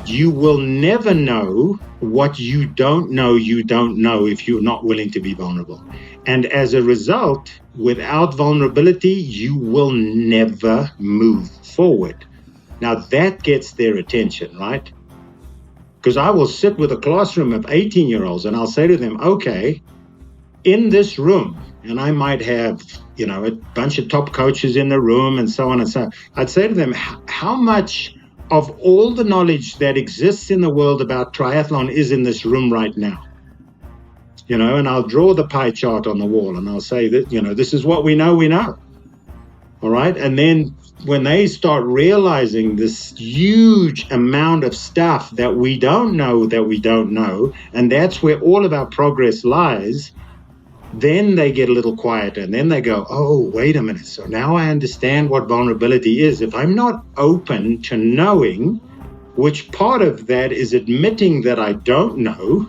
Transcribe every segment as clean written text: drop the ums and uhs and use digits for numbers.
You will never know what you don't know if you're not willing to be vulnerable. And as a result, without vulnerability, you will never move forward. Now that gets their attention, right? Because I will sit with a classroom of 18-year-olds and I'll say to them, okay, in this room, and I might have, a bunch of top coaches in the room and so on and so on. I'd say to them, how much of all the knowledge that exists in the world about triathlon is in this room right now? And I'll draw the pie chart on the wall and I'll say that, this is what we know. All right. And then when they start realizing this huge amount of stuff that we don't know, and that's where all of our progress lies, then they get a little quieter and then they go, oh, wait a minute. So now I understand what vulnerability is. If I'm not open to knowing, which part of that is admitting that I don't know,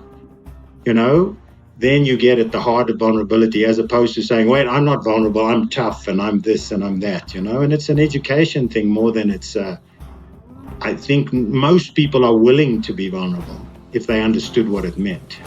then you get at the heart of vulnerability, as opposed to saying, wait, I'm not vulnerable, I'm tough and I'm this and I'm that, and it's an education thing more than it's, I think most people are willing to be vulnerable if they understood what it meant.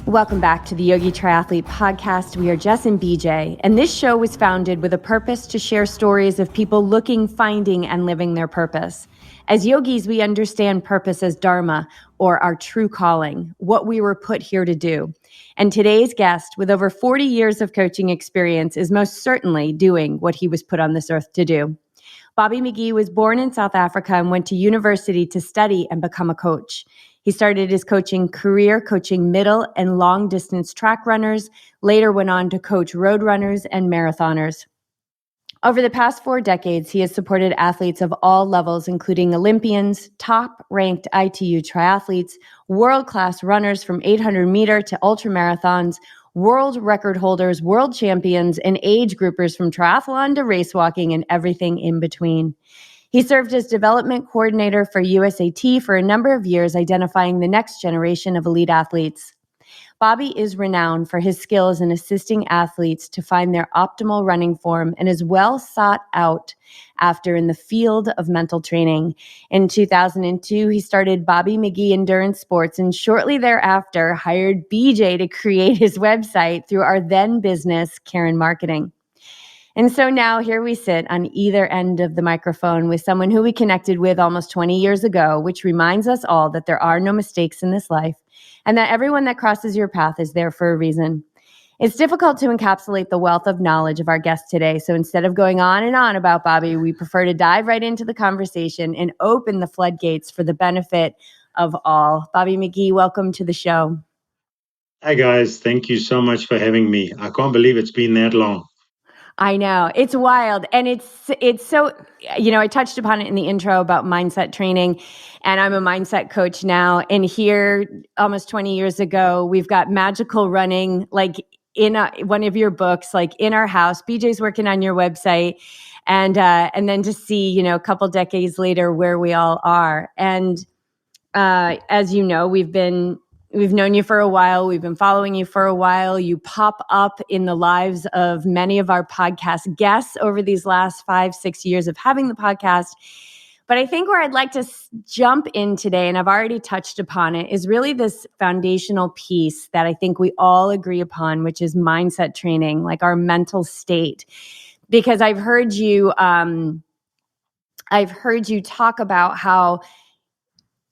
Welcome back to the Yogi Triathlete podcast. We are Jess and BJ, and this show was founded with a purpose to share stories of people looking, finding, and living their purpose. As yogis, we understand purpose as dharma, or our true calling, what we were put here to do. And today's guest, with over 40 years of coaching experience, is most certainly doing what he was put on this earth to do. Bobby McGee was born in South Africa and went to university to study and become a coach. He started his coaching career coaching middle and long distance track runners, later went on to coach road runners and marathoners. Over the past 4 decades, he has supported athletes of all levels, including Olympians, top-ranked ITU triathletes, world-class runners from 800-meter to ultramarathons, world record holders, world champions, and age groupers from triathlon to race walking and everything in between. He served as development coordinator for USAT for a number of years, identifying the next generation of elite athletes. Bobby is renowned for his skills in assisting athletes to find their optimal running form and is well sought out after in the field of mental training. In 2002, he started Bobby McGee Endurance Sports and shortly thereafter hired BJ to create his website through our then business, Karen Marketing. And so now here we sit on either end of the microphone with someone who we connected with almost 20 years ago, which reminds us all that there are no mistakes in this life and that everyone that crosses your path is there for a reason. It's difficult to encapsulate the wealth of knowledge of our guest today. So instead of going on and on about Bobby, we prefer to dive right into the conversation and open the floodgates for the benefit of all. Bobby McGee, welcome to the show. Hi, guys. Thank you so much for having me. I can't believe it's been that long. I know. It's wild. And it's so, I touched upon it in the intro about mindset training, and I'm a mindset coach now. And here, almost 20 years ago, we've got magical running, like in one of your books, like in our house. BJ's working on your website. And then to see, a couple decades later where we all are. And as you know, we've known you for a while. We've been following you for a while. You pop up in the lives of many of our podcast guests over these last 5-6 years of having the podcast. But I think where I'd like to jump in today, and I've already touched upon it, is really this foundational piece that I think we all agree upon, which is mindset training, like our mental state. Because I've heard you talk about how,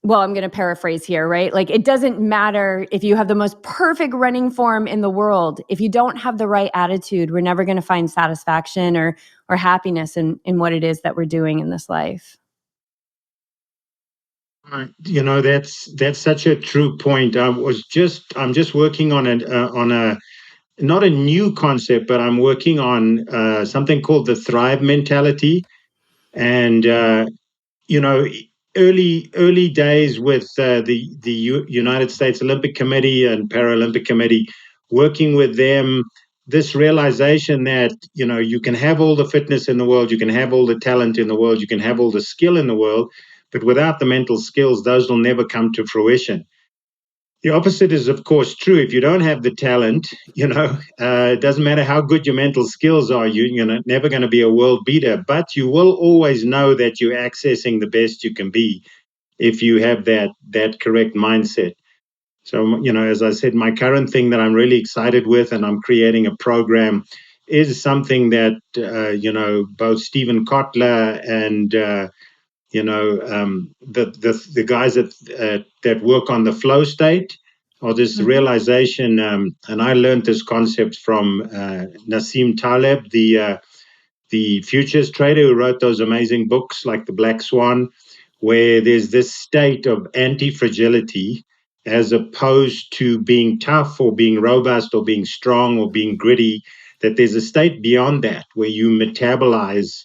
well, I'm going to paraphrase here, right? Like, it doesn't matter if you have the most perfect running form in the world. If you don't have the right attitude, we're never going to find satisfaction or happiness in what it is that we're doing in this life. That's such a true point. I'm just working on a not a new concept, but I'm working on something called the Thrive mentality. And early days with the United States Olympic Committee and Paralympic Committee, working with them, this realization that you can have all the fitness in the world, you can have all the talent in the world, you can have all the skill in the world, but without the mental skills, those will never come to fruition. The opposite is, of course, true. If you don't have the talent, it doesn't matter how good your mental skills are, you're never going to be a world beater, but you will always know that you're accessing the best you can be if you have that correct mindset. So, as I said, my current thing that I'm really excited with, and I'm creating a program, is something that, both Stephen Kotler and, the guys that work on the flow state, or this realization, and I learned this concept from Nassim Taleb, the futures trader who wrote those amazing books like The Black Swan, where there's this state of anti-fragility as opposed to being tough or being robust or being strong or being gritty, that there's a state beyond that where you metabolize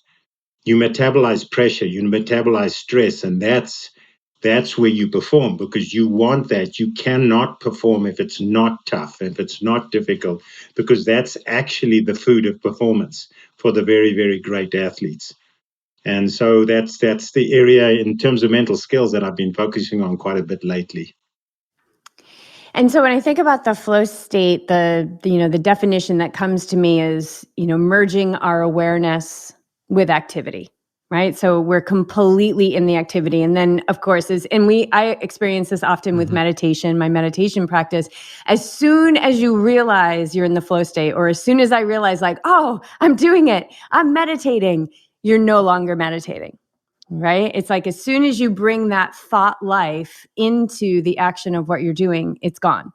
pressure, you metabolize stress, and that's where you perform, because you want that. You cannot perform if it's not tough, if it's not difficult, because that's actually the food of performance for the very, very great athletes. And so that's the area in terms of mental skills that I've been focusing on quite a bit lately. And so when I think about the flow state, the definition that comes to me is, merging our awareness with activity, right? So we're completely in the activity. And then of course I experience this often with meditation, my meditation practice. As soon as you realize you're in the flow state, or as soon as I realize like, oh, I'm doing it, I'm meditating, you're no longer meditating. Right? It's like as soon as you bring that thought life into the action of what you're doing, it's gone.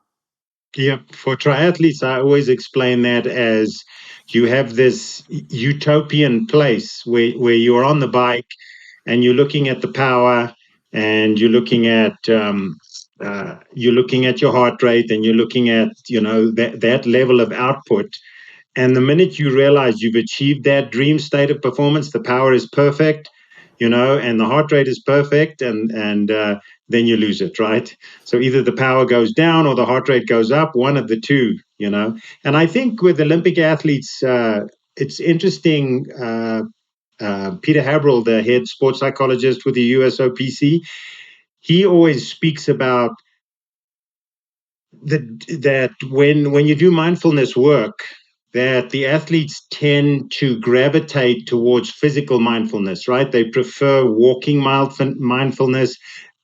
Yeah, for triathletes, I always explain that as you have this utopian place where you're on the bike and you're looking at the power, and you're looking at your heart rate, and you're looking at that level of output. And the minute you realize you've achieved that dream state of performance, the power is perfect, and the heart rate is perfect, and then you lose it, right? So either the power goes down or the heart rate goes up, one of the two. And I think with Olympic athletes, it's interesting. Peter Haberl, the head sports psychologist with the USOPC, he always speaks about that when you do mindfulness work, that the athletes tend to gravitate towards physical mindfulness, right? They prefer walking mindfulness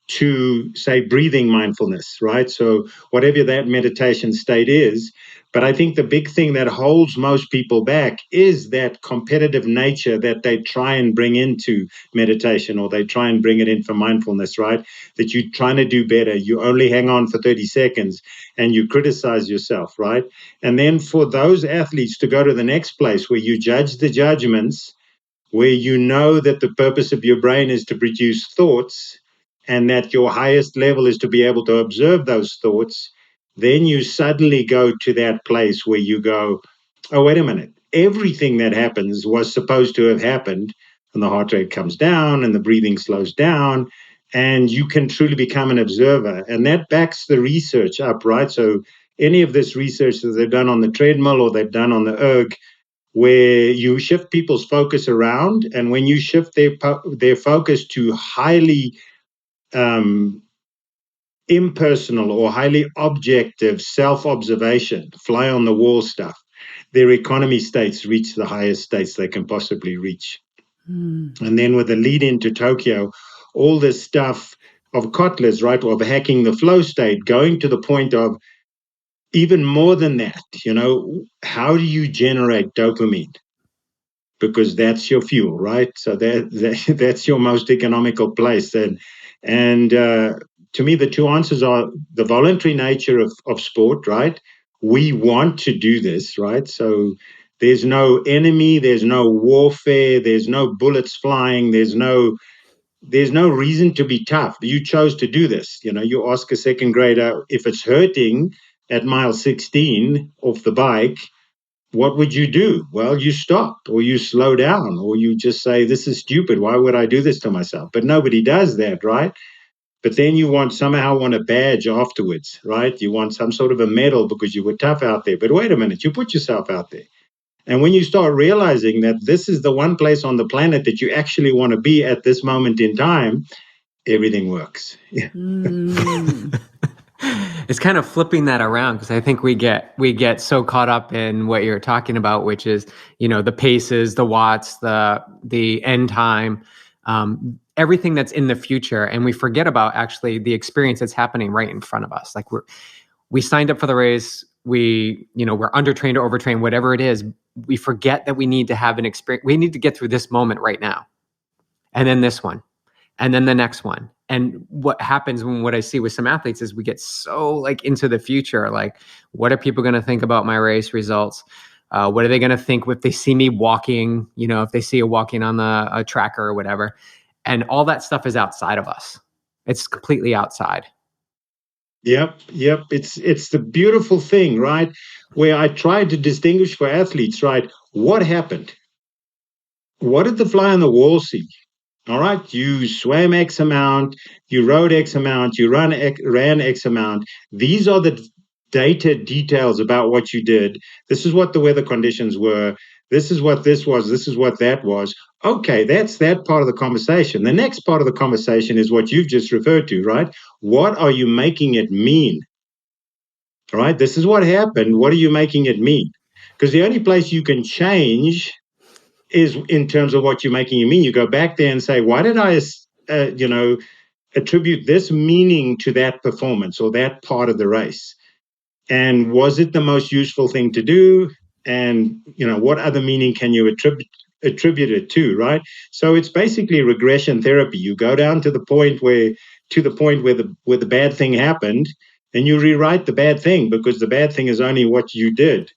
to, say, breathing mindfulness, right? So whatever that meditation state is. But I think the big thing that holds most people back is that competitive nature that they try and bring into meditation, or they try and bring it in for mindfulness, right? That you're trying to do better. You only hang on for 30 seconds and you criticize yourself, right? And then for those athletes to go to the next place where you judge the judgments, where you know that the purpose of your brain is to produce thoughts, and that your highest level is to be able to observe those thoughts, then you suddenly go to that place where you go, oh, wait a minute, everything that happens was supposed to have happened, and the heart rate comes down and the breathing slows down, and you can truly become an observer. And that backs the research up, right? So any of this research that they've done on the treadmill or they've done on the erg, where you shift people's focus around, and when you shift their focus to highly impersonal or highly objective self-observation, fly on the wall stuff, their economy states reach the highest states they can possibly reach. And then with the lead into Tokyo, all this stuff of Kotler's, right, of hacking the flow state, going to the point of even more than that, how do you generate dopamine? Because that's your fuel, right? So that's your most economical place. And to me, the two answers are the voluntary nature of sport, right? We want to do this, right? So there's no enemy, there's no warfare, there's no bullets flying, there's no reason to be tough. You chose to do this. You ask a second grader if it's hurting at mile 16 off the bike, what would you do? Well, you stop, or you slow down, or you just say, this is stupid. Why would I do this to myself? But nobody does that, right? But then you somehow want a badge afterwards, right? You want some sort of a medal because you were tough out there. But wait a minute, you put yourself out there. And when you start realizing that this is the one place on the planet that you actually want to be at this moment in time, everything works. It's kind of flipping that around, because I think we get so caught up in what you're talking about, which is, the paces, the watts, the end time, everything that's in the future, and we forget about actually the experience that's happening right in front of us. Like we signed up for the race, we're undertrained or overtrained, whatever it is. We forget that we need to have an experience. We need to get through this moment right now, and then this one, and then the next one. And what happens what I see with some athletes is we get so like into the future. Like, what are people going to think about my race results? What are they going to think if they see me walking, if they see a walking on a tracker or whatever? And all that stuff is outside of us. It's completely outside. Yep. It's the beautiful thing, right? Where I try to distinguish for athletes, right? What happened? What did the fly on the wall see? All right, you swam X amount, you rode X amount, you ran X amount. These are the data details about what you did. This is what the weather conditions were. This is what this was. This is what that was. Okay, that's that part of the conversation. The next part of the conversation is what you've just referred to, right? What are you making it mean? All right, this is what happened. What are you making it mean? Because the only place you can change is in terms of what you're making it mean. You go back there and say, why did I, attribute this meaning to that performance or that part of the race? And was it the most useful thing to do? And, what other meaning can you attribute it to, right? So it's basically regression therapy. You go down to the point where the bad thing happened, and you rewrite the bad thing, because the bad thing is only what you did.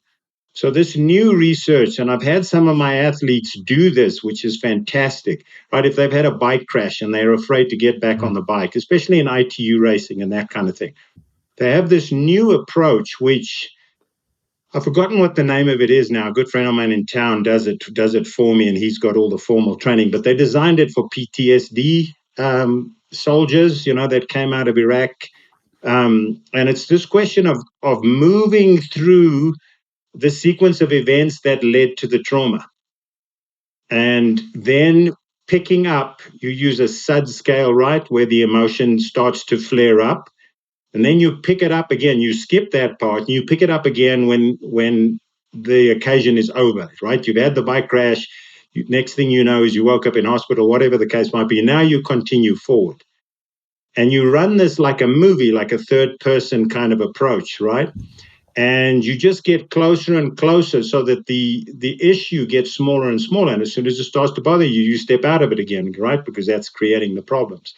So this new research, and I've had some of my athletes do this, which is fantastic, right? If they've had a bike crash and they're afraid to get back on the bike, especially in ITU racing and that kind of thing, they have this new approach, which I've forgotten what the name of it is now. A good friend of mine in town does it for me, and he's got all the formal training, but they designed it for PTSD soldiers, that came out of Iraq. And it's this question of moving through the sequence of events that led to the trauma. And then picking up, you use a SUD scale, right, where the emotion starts to flare up. And then you pick it up again. You skip that part and you pick it up again when the occasion is over, right? You've had the bike crash. Next thing you know is you woke up in hospital, whatever the case might be. Now you continue forward. And you run this like a movie, like a third person kind of approach, right? And you just get closer and closer so that the issue gets smaller and smaller. And as soon as it starts to bother you, you step out of it again, right? Because that's creating the problems.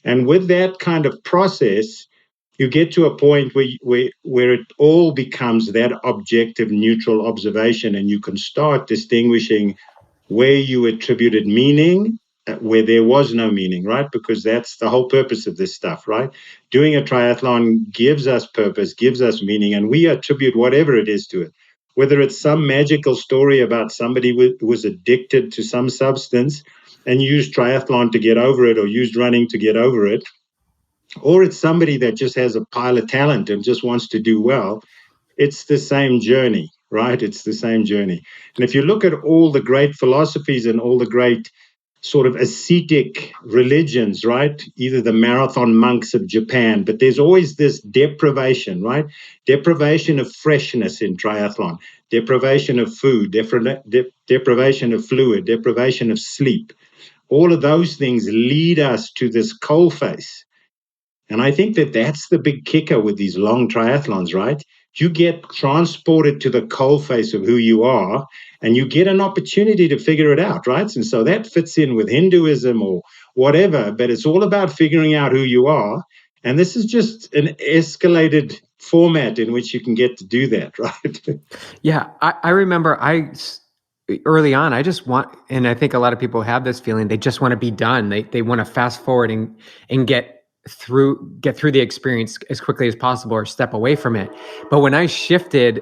And with that kind of process, you get to a point where it all becomes that objective, neutral observation, and you can start distinguishing where you attributed meaning, where there was no meaning, right? Because that's the whole purpose of this stuff, right? Doing a triathlon gives us purpose, gives us meaning, and we attribute whatever it is to it. Whether it's some magical story about somebody who was addicted to some substance and used triathlon to get over it, or used running to get over it, or it's somebody that just has a pile of talent and just wants to do well, it's the same journey, right? It's the same journey. And if you look at all the great philosophies and all the great sort of ascetic religions, right? Either the marathon monks of Japan, but there's always this deprivation, right? Deprivation of freshness in triathlon, deprivation of food, deprivation of fluid, deprivation of sleep. All of those things lead us to this coalface. And I think that that's the big kicker with these long triathlons, right? You get transported to the coalface of who you are, and you get an opportunity to figure it out, right? And so that fits in with Hinduism or whatever, but it's all about figuring out who you are. And this is just an escalated format in which you can get to do that, right? Yeah, I remember early on, and I think a lot of people have this feeling, they just want to be done. They want to fast forward and get through the experience as quickly as possible, or step away from it. But when I shifted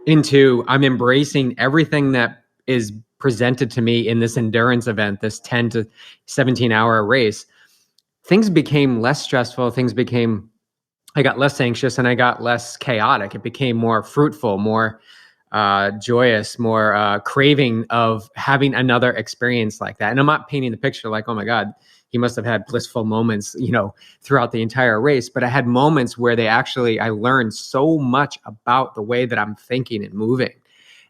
into, I'm embracing everything that is presented to me in this endurance event, this 10 to 17 hour race, things became less stressful. I got less anxious, and I got less chaotic. It became more fruitful, more joyous, more craving of having another experience like that. And I'm not painting the picture like, oh my God, he must have had blissful moments, throughout the entire race. But I had moments where I learned so much about the way that I'm thinking and moving.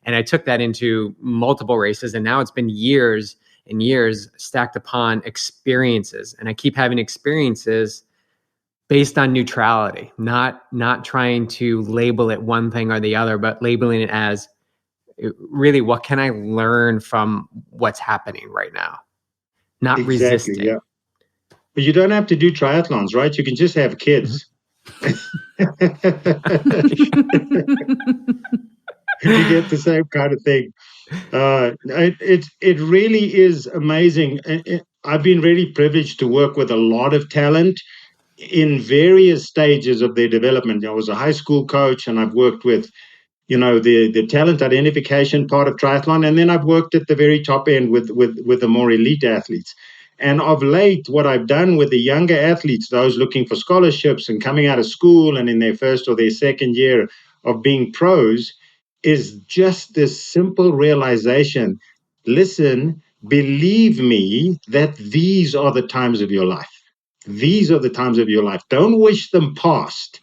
And I took that into multiple races. And now it's been years and years stacked upon experiences. And I keep having experiences based on neutrality, not trying to label it one thing or the other, but labeling it as really, what can I learn from what's happening right now? Not Exactly, resisting. yeah. But you don't have to do triathlons, right? You can just have kids. You get the same kind of thing. It really is amazing. I've been really privileged to work with a lot of talent in various stages of their development. I was a high school coach, and I've worked with the talent identification part of triathlon, and then I've worked at the very top end with the more elite athletes. And of late, what I've done with the younger athletes, those looking for scholarships and coming out of school and in their first or their second year of being pros, is just this simple realization: listen, believe me that these are the times of your life. These are the times of your life. Don't wish them past.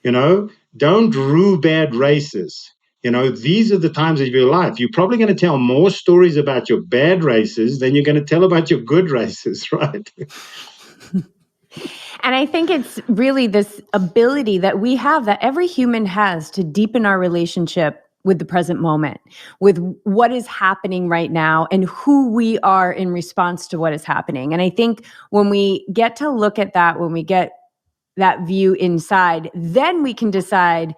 Don't rue bad races. These are the times of your life. You're probably going to tell more stories about your bad races than you're going to tell about your good races, right? And I think it's really this ability that we have, that every human has, to deepen our relationship with the present moment, with what is happening right now and who we are in response to what is happening. And I think when we get to look at that, when we get that view inside, then we can decide,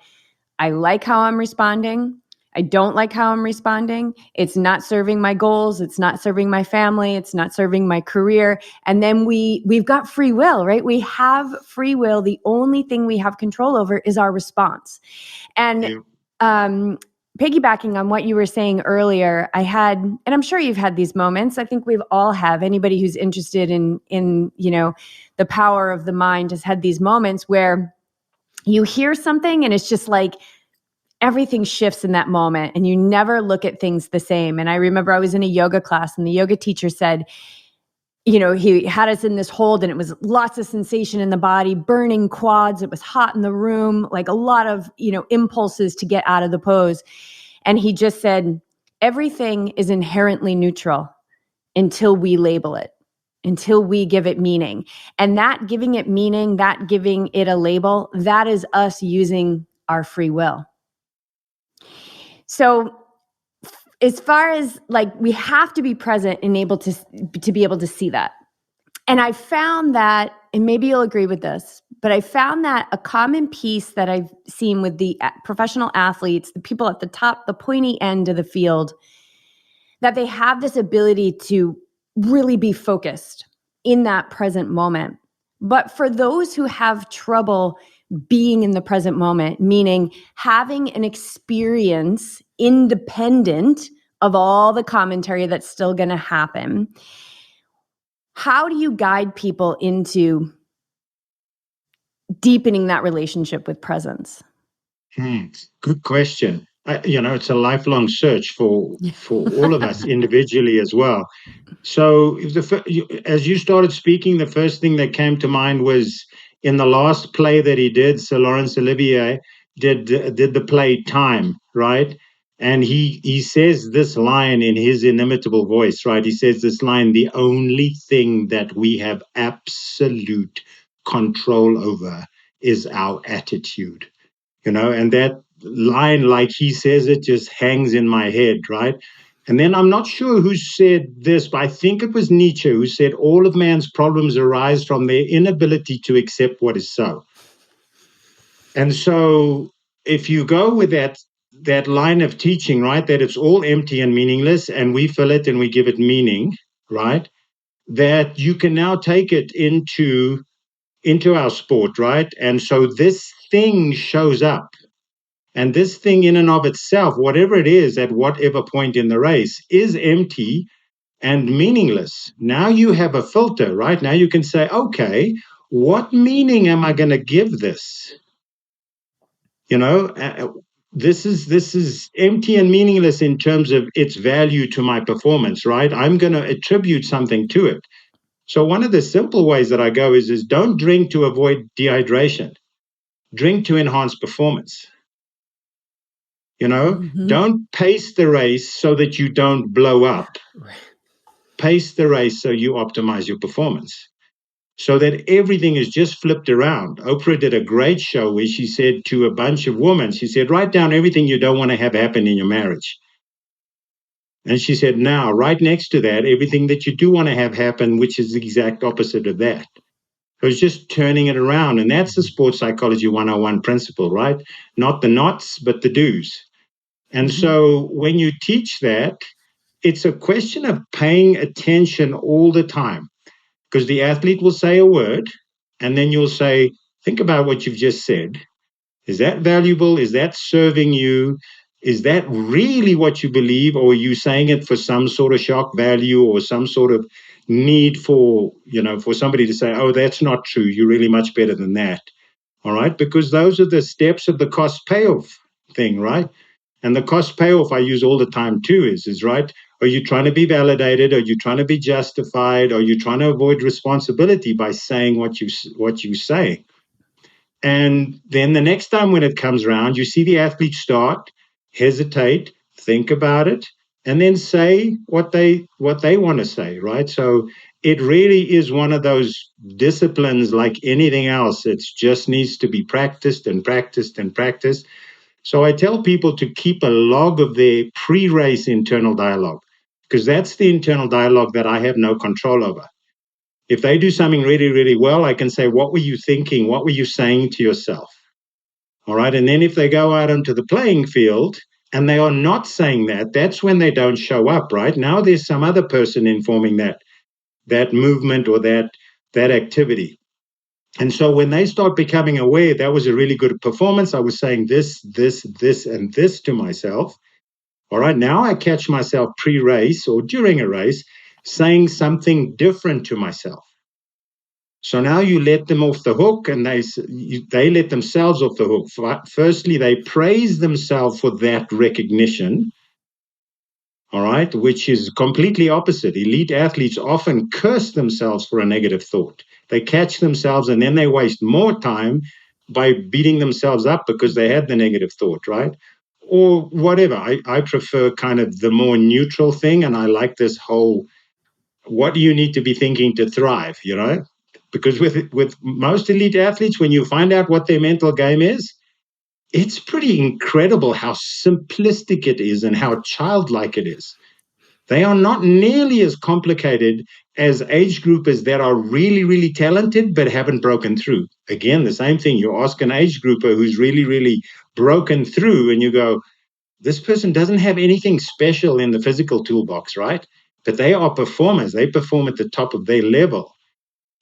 I like how I'm responding. I don't like how I'm responding. It's not serving my goals. It's not serving my family. It's not serving my career. And then we've got free will, right? We have free will. The only thing we have control over is our response. And piggybacking on what you were saying earlier, and I'm sure you've had these moments. I think we've all have. Anybody who's interested in the power of the mind has had these moments where you hear something and it's just like everything shifts in that moment and you never look at things the same. And I remember I was in a yoga class and the yoga teacher said, he had us in this hold and it was lots of sensation in the body, burning quads. It was hot in the room, like a lot of, impulses to get out of the pose. And he just said, everything is inherently neutral until we label it, until we give it meaning. And that giving it meaning, that giving it a label, that is us using our free will. So as far as we have to be present and able to be able to see that. And I found that, and maybe you'll agree with this, but I found that a common piece that I've seen with the professional athletes, the people at the top, the pointy end of the field, that they have this ability to really be focused in that present moment. But for those who have trouble being in the present moment, meaning having an experience independent of all the commentary that's still going to happen, how do you guide people into deepening that relationship with presence? Good question. It's a lifelong search for all of us individually as well. So as you started speaking, the first thing that came to mind was in the last play that he did, Sir Laurence Olivier did the play Time, right? And he says this line in his inimitable voice, right? He says this line: the only thing that we have absolute control over is our attitude. And that line, like he says it, just hangs in my head, right? And then I'm not sure who said this, but I think it was Nietzsche who said all of man's problems arise from their inability to accept what is so. And so if you go with that line of teaching, right, that it's all empty and meaningless, and we fill it and we give it meaning, right, that you can now take it into our sport, right? And so this thing shows up. And this thing in and of itself, whatever it is at whatever point in the race, is empty and meaningless. Now you have a filter, right? Now you can say, okay, what meaning am I going to give this? This is empty and meaningless in terms of its value to my performance, right? I'm going to attribute something to it. So one of the simple ways that I go is don't drink to avoid dehydration. Drink to enhance performance. Don't pace the race so that you don't blow up. Pace the race so you optimize your performance. So that everything is just flipped around. Oprah did a great show where she said to a bunch of women, she said, write down everything you don't want to have happen in your marriage. And she said, now, right next to that, everything that you do want to have happen, which is the exact opposite of that. So it's just turning it around. And that's the sports psychology 101 principle, right? Not the nots, but the do's. And so when you teach that, it's a question of paying attention all the time, because the athlete will say a word and then you'll say, think about what you've just said. Is that valuable? Is that serving you? Is that really what you believe? Or are you saying it for some sort of shock value or some sort of need for somebody to say, oh, that's not true. You're really much better than that. All right. Because those are the steps of the cost payoff thing, right? And the cost payoff I use all the time too is right. Are you trying to be validated? Are you trying to be justified? Are you trying to avoid responsibility by saying what you say? And then the next time when it comes around, you see the athlete start, hesitate, think about it, and then say what they want to say, right? So it really is one of those disciplines like anything else. It just needs to be practiced and practiced and practiced. So I tell people to keep a log of their pre-race internal dialogue, because that's the internal dialogue that I have no control over. If they do something really, really well, I can say, what were you thinking? What were you saying to yourself? All right. And then if they go out onto the playing field and they are not saying that, that's when they don't show up, right? Now there's some other person informing that movement or that activity. And so when they start becoming aware, that was a really good performance. I was saying this, and this to myself. All right. Now I catch myself pre-race or during a race saying something different to myself. So now you let them off the hook and they let themselves off the hook. Firstly, they praise themselves for that recognition, all right, which is completely opposite. Elite athletes often curse themselves for a negative thought. They catch themselves and then they waste more time by beating themselves up because they had the negative thought, right? Or whatever. I prefer kind of the more neutral thing, and I like this whole, what do you need to be thinking to thrive, Because with most elite athletes, when you find out what their mental game is, it's pretty incredible how simplistic it is and how childlike it is. They are not nearly as complicated as age groupers that are really, really talented but haven't broken through. Again, the same thing. You ask an age grouper who's really, really broken through and you go, this person doesn't have anything special in the physical toolbox, right? But they are performers. They perform at the top of their level.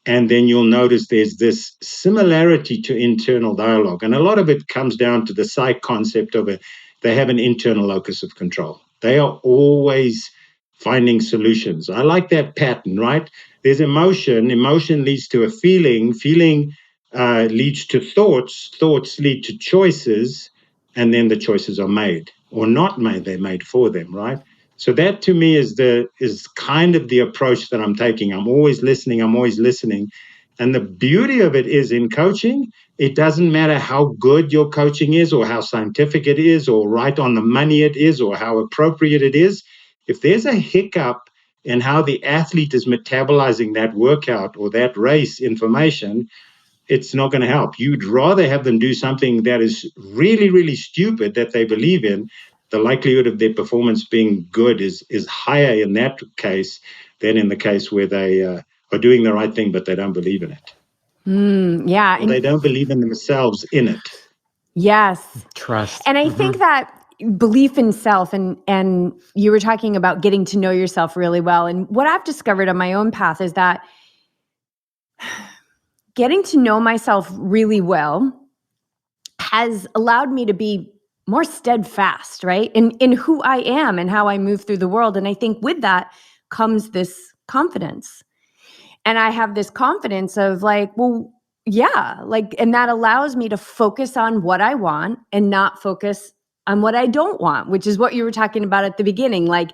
And then you'll notice there's this similarity to internal dialogue. And a lot of it comes down to the psych concept of it. They have an internal locus of control. They are always finding solutions. I like that pattern, right? There's emotion. Emotion leads to a feeling. Feeling leads to thoughts. Thoughts lead to choices. And then the choices are made or not made. They're made for them, right? So that to me is kind of the approach that I'm taking. I'm always listening. And the beauty of it is in coaching, it doesn't matter how good your coaching is or how scientific it is or right on the money it is or how appropriate it is. If there's a hiccup in how the athlete is metabolizing that workout or that race information, it's not going to help. You'd rather have them do something that is really, really stupid that they believe in. The likelihood of their performance being good is higher in that case than in the case where they are doing the right thing, but they don't believe in it. Yeah. Or they don't believe in themselves in it. Yes. Trust. And I think that belief in self and you were talking about getting to know yourself really well. And what I've discovered on my own path is that getting to know myself really well has allowed me to be more steadfast, right? In who I am and how I move through the world. And I think with that comes this confidence. And I have this confidence of like, well, yeah, like, and that allows me to focus on what I want and not focus on what I don't want, which is what you were talking about at the beginning. Like,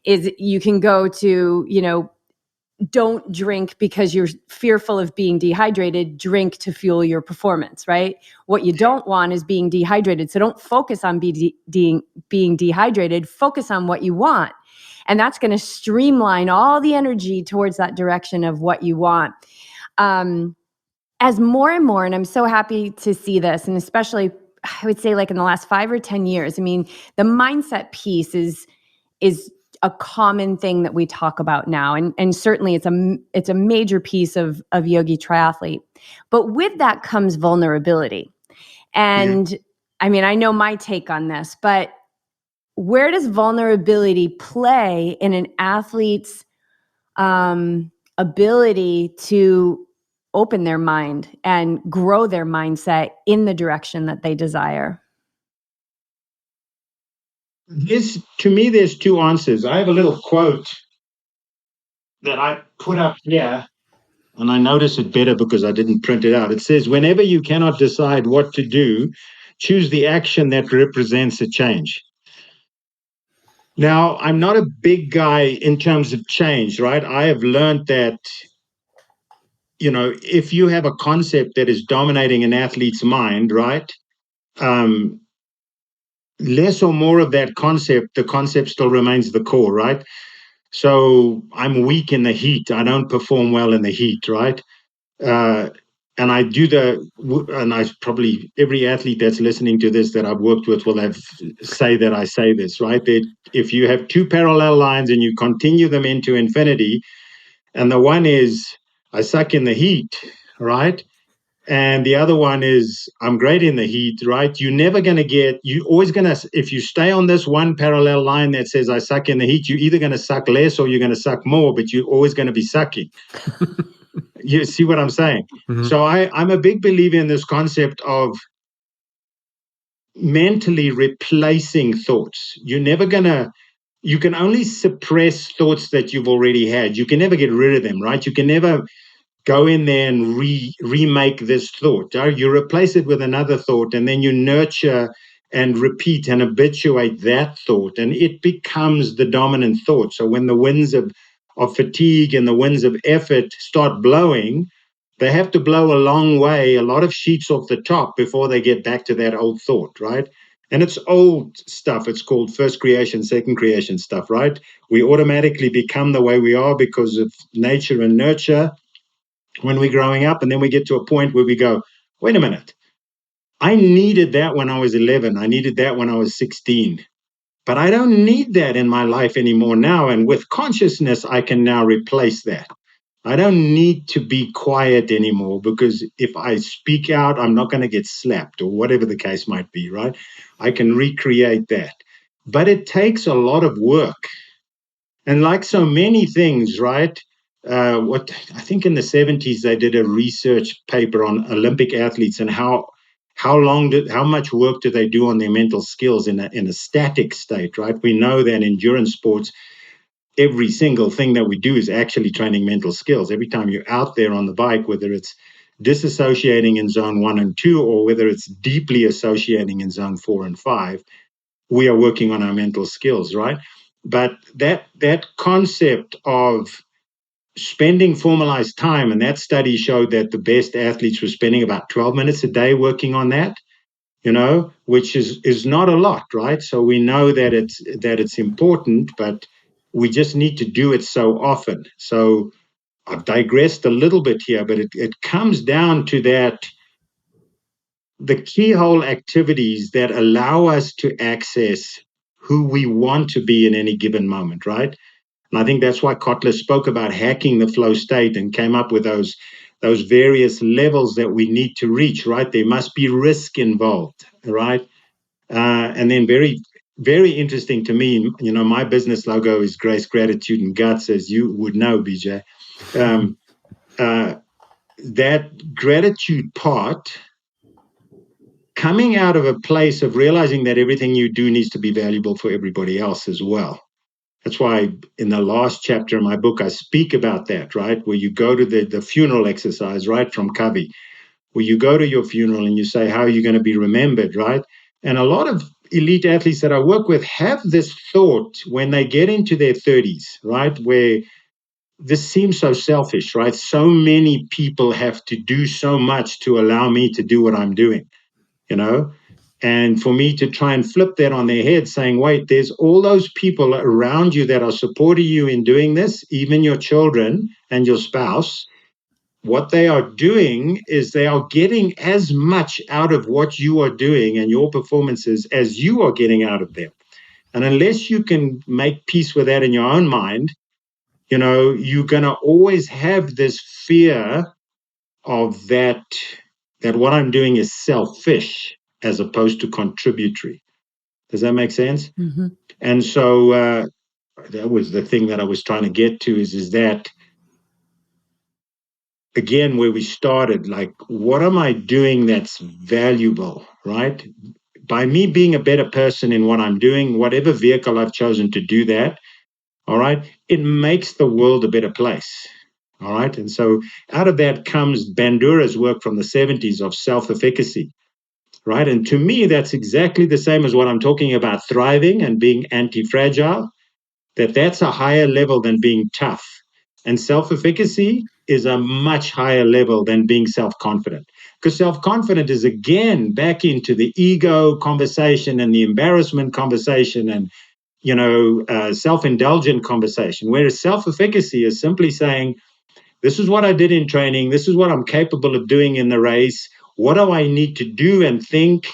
is you can go to, don't drink because you're fearful of being dehydrated. Drink to fuel your performance, right? What you don't want is being dehydrated. So don't focus on being dehydrated. Focus on what you want. And that's going to streamline all the energy towards that direction of what you want. As more and more, and I'm so happy to see this, and especially I would say like in the last 5 or 10 years, I mean, the mindset piece is a common thing that we talk about now. And certainly it's a major piece of Yogi Triathlete. But with that comes vulnerability. And I mean, I know my take on this, but where does vulnerability play in an athlete's ability to open their mind and grow their mindset in the direction that they desire? To me, there's two answers. I have a little quote that I put up here, and I notice it better because I didn't print it out. It says, whenever you cannot decide what to do, choose the action that represents a change. Now, I'm not a big guy in terms of change, right? I have learned that, if you have a concept that is dominating an athlete's mind, right? Less or more of that concept, the concept still remains the core, right? So I'm weak in the heat. I don't perform well in the heat, right? And I probably every athlete that's listening to this that I've worked with will say that I say this, right? That if you have two parallel lines and you continue them into infinity, and the one is I suck in the heat, right? And the other one is I'm great in the heat, right? You're always going to, if you stay on this one parallel line that says I suck in the heat, you're either going to suck less or you're going to suck more, but you're always going to be sucking. You see what I'm saying? Mm-hmm. So I'm a big believer in this concept of mentally replacing thoughts. You can only suppress thoughts that you've already had. You can never get rid of them, right? You can never go in there and remake this thought. You replace it with another thought, and then you nurture and repeat and habituate that thought, and it becomes the dominant thought. So when the winds of fatigue and the winds of effort start blowing, they have to blow a long way, a lot of sheets off the top before they get back to that old thought, right? And it's old stuff. It's called first creation, second creation stuff, right? We automatically become the way we are because of nature and nurture when we're growing up, and then we get to a point where we go, wait a minute, I needed that when I was 11. I needed that when I was 16. But I don't need that in my life anymore now. And with consciousness, I can now replace that. I don't need to be quiet anymore because if I speak out, I'm not going to get slapped or whatever the case might be, right? I can recreate that. But it takes a lot of work. And like so many things, right? What I think in the 70s, they did a research paper on Olympic athletes and how much work do they do on their mental skills in a static state, right? We know that in endurance sports, every single thing that we do is actually training mental skills. Every time you're out there on the bike, whether it's disassociating in zone 1 and 2, or whether it's deeply associating in zone 4 and 5, we are working on our mental skills, right? But that concept of spending formalized time, and that study showed that the best athletes were spending about 12 minutes a day working on that, which is not a lot, right? So we know that it's important, but we just need to do it so often. So I've digressed a little bit here, but it comes down to that, the keyhole activities that allow us to access who we want to be in any given moment, right? And I think that's why Kotler spoke about hacking the flow state and came up with those various levels that we need to reach, right? There must be risk involved, right? And then very, very interesting to me, my business logo is grace, gratitude, and guts, as you would know, BJ. That gratitude part, coming out of a place of realizing that everything you do needs to be valuable for everybody else as well. That's why in the last chapter of my book, I speak about that, right? Where you go to the funeral exercise, right, from Covey, where you go to your funeral and you say, how are you going to be remembered, right? And a lot of elite athletes that I work with have this thought when they get into their 30s, right, where this seems so selfish, right? So many people have to do so much to allow me to do what I'm doing, you know? And for me to try and flip that on their head, saying, wait, there's all those people around you that are supporting you in doing this, even your children and your spouse. What they are doing is they are getting as much out of what you are doing and your performances as you are getting out of them. And unless you can make peace with that in your own mind, you're going to always have this fear of that what I'm doing is selfish as opposed to contributory. Does that make sense? Mm-hmm. And so that was the thing that I was trying to get to is that, again, where we started, like, what am I doing that's valuable, right? By me being a better person in what I'm doing, whatever vehicle I've chosen to do that, all right, it makes the world a better place. All right. And so out of that comes Bandura's work from the 70s of self-efficacy. Right. And to me, that's exactly the same as what I'm talking about, thriving and being anti-fragile, that's a higher level than being tough. And self-efficacy is a much higher level than being self-confident. Because self-confident is, again, back into the ego conversation and the embarrassment conversation and self-indulgent conversation, whereas self-efficacy is simply saying, this is what I did in training, this is what I'm capable of doing in the race, what do I need to do and think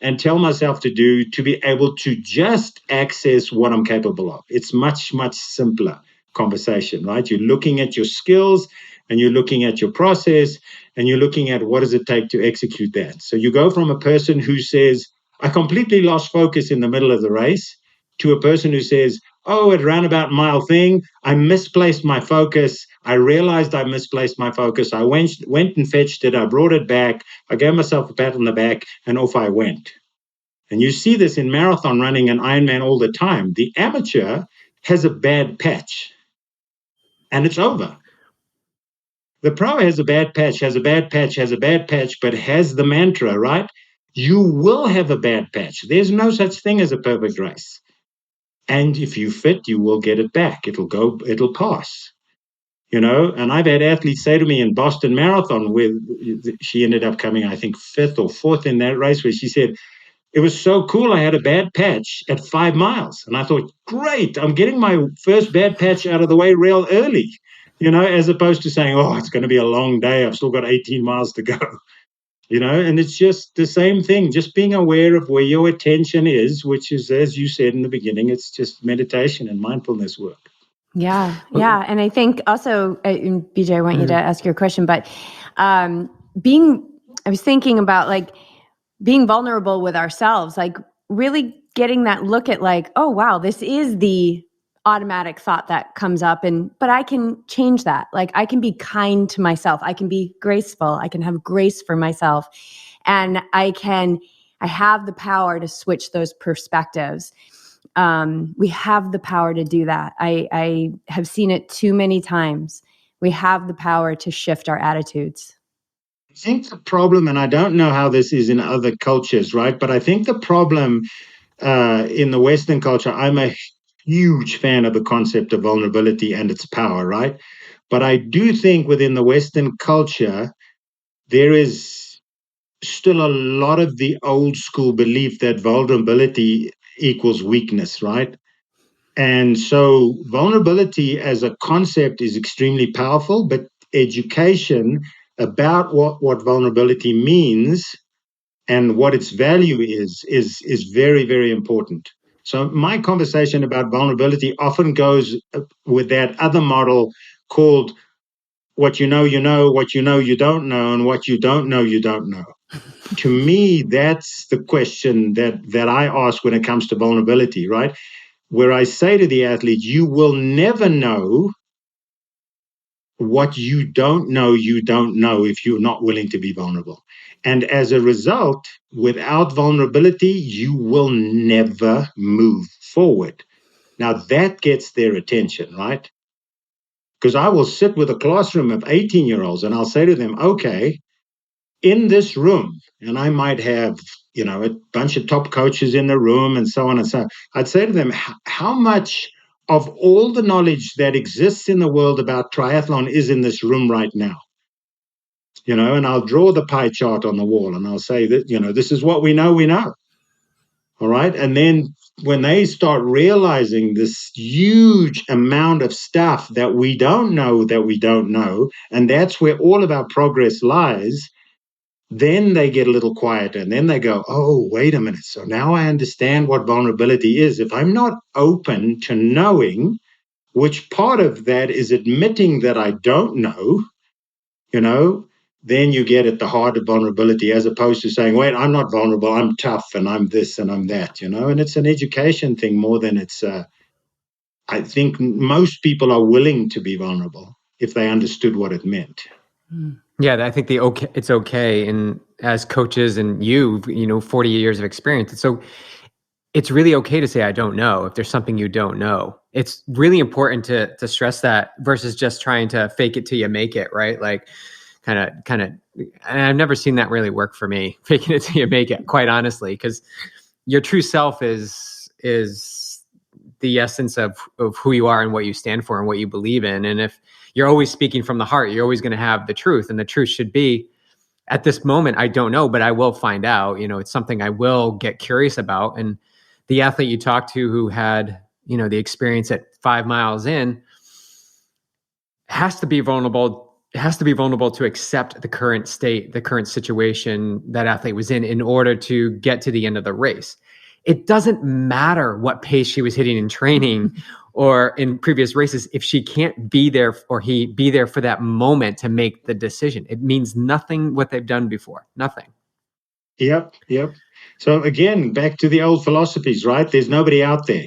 and tell myself to do to be able to just access what I'm capable of. It's much, much simpler conversation, right? You're looking at your skills and you're looking at your process and you're looking at what does it take to execute that. So you go from a person who says, I completely lost focus in the middle of the race, to a person who says, oh, at roundabout mile thing, I misplaced my focus. I realized I misplaced my focus. I went and fetched it. I brought it back. I gave myself a pat on the back and off I went. And you see this in marathon running and Ironman all the time. The amateur has a bad patch and it's over. The pro has a bad patch, has a bad patch, has a bad patch, but has the mantra, right? You will have a bad patch. There's no such thing as a perfect race. And if you fit, you will get it back. It'll pass. And I've had athletes say to me in Boston Marathon, where she ended up coming, I think, 5th or 4th in that race, where she said, it was so cool. I had a bad patch at 5 miles. And I thought, great, I'm getting my first bad patch out of the way real early, as opposed to saying, oh, it's going to be a long day. I've still got 18 miles to go. And it's just the same thing, just being aware of where your attention is, which is, as you said in the beginning, it's just meditation and mindfulness work. Yeah. Yeah. And I think also, BJ, I want you to ask your question, but I was thinking about like being vulnerable with ourselves, like really getting that look at like, oh, wow, this is the automatic thought that comes up, but I can change that. Like I can be kind to myself. I can be graceful. I can have grace for myself. And I have the power to switch those perspectives. We have the power to do that. I have seen it too many times. We have the power to shift our attitudes. I think the problem, and I don't know how this is in other cultures, right? But I think the problem in the Western culture, I'm a huge fan of the concept of vulnerability and its power, right? But I do think within the Western culture, there is still a lot of the old school belief that vulnerability equals weakness, right? And so vulnerability as a concept is extremely powerful, but education about what vulnerability means and what its value is very, very important. So my conversation about vulnerability often goes with that other model called what you know, what you know, you don't know, and what you don't know, you don't know. To me, that's the question that I ask when it comes to vulnerability, right? Where I say to the athlete, you will never know what you don't know if you're not willing to be vulnerable. And as a result, without vulnerability, you will never move forward. Now that gets their attention, right? Because I will sit with a classroom of 18-year-olds and I'll say to them, okay, in this room, and I might have, a bunch of top coaches in the room and so on and so on. I'd say to them, how much of all the knowledge that exists in the world about triathlon is in this room right now. And I'll draw the pie chart on the wall and I'll say that, this is what we know, we know. All right. And then when they start realizing this huge amount of stuff that we don't know, and that's where all of our progress lies, then they get a little quieter and then they go, oh, wait a minute. So now I understand what vulnerability is. If I'm not open to knowing, which part of that is admitting that I don't know, then you get at the heart of vulnerability, as opposed to saying, wait, I'm not vulnerable, I'm tough and I'm this and I'm that, and it's an education thing more than it's, I think most people are willing to be vulnerable if they understood what it meant. Yeah, I think it's okay. And as coaches and 40 years of experience, it's really okay to say, I don't know, if there's something you don't know. It's really important to stress that versus just trying to fake it till you make it, right? Like kind of, and I've never seen that really work for me, faking it till you make it, quite honestly, because your true self is the essence of who you are and what you stand for and what you believe in. And if you're always speaking from the heart, you're always going to have the truth. And the truth should be, at this moment, I don't know, but I will find out. It's something I will get curious about. And the athlete you talked to who had, the experience at 5 miles in has to be vulnerable. Has to be vulnerable to accept the current state, the current situation that athlete was in order to get to the end of the race. It doesn't matter what pace she was hitting in training or in previous races if she can't be there or he be there for that moment to make the decision. It means nothing what they've done before. Nothing. Yep. So again, back to the old philosophies, right? There's nobody out there.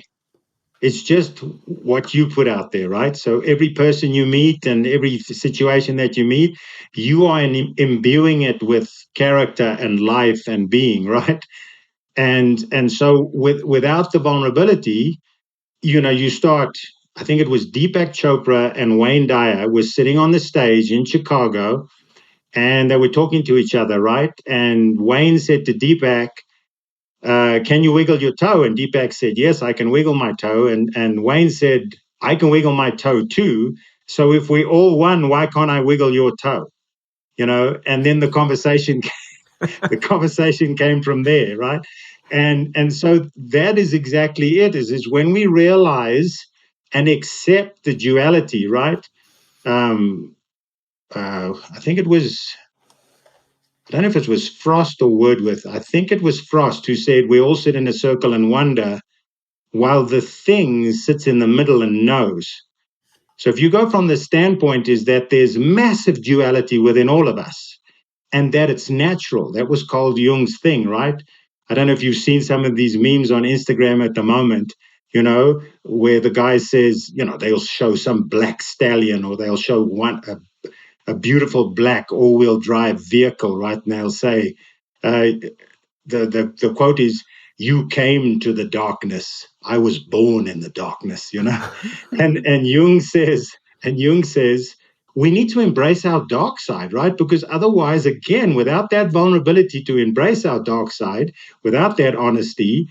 It's just what you put out there, right? So every person you meet and every situation that you meet, you are imbuing it with character and life and being, right? And so without the vulnerability, you start. I think it was Deepak Chopra and Wayne Dyer was sitting on the stage in Chicago, and they were talking to each other, right? And Wayne said to Deepak, can you wiggle your toe? And Deepak said, yes, I can wiggle my toe. And Wayne said, I can wiggle my toe too. So if we all won, why can't I wiggle your toe? And then the conversation came from there, right? And so that is exactly it, is when we realize and accept the duality, right? I think it was, I don't know if it was Frost or Wordsworth. I think it was Frost who said, we all sit in a circle and wonder while the thing sits in the middle and knows. So if you go from the standpoint is that there's massive duality within all of us and that it's natural. That was called Jung's thing, right? I don't know if you've seen some of these memes on Instagram at the moment, where the guy says, they'll show some black stallion or they'll show a beautiful black all-wheel drive vehicle, right? And they'll say, the quote is, you came to the darkness, I was born in the darkness, and Jung says we need to embrace our dark side, right? Because otherwise, again, without that vulnerability to embrace our dark side, without that honesty,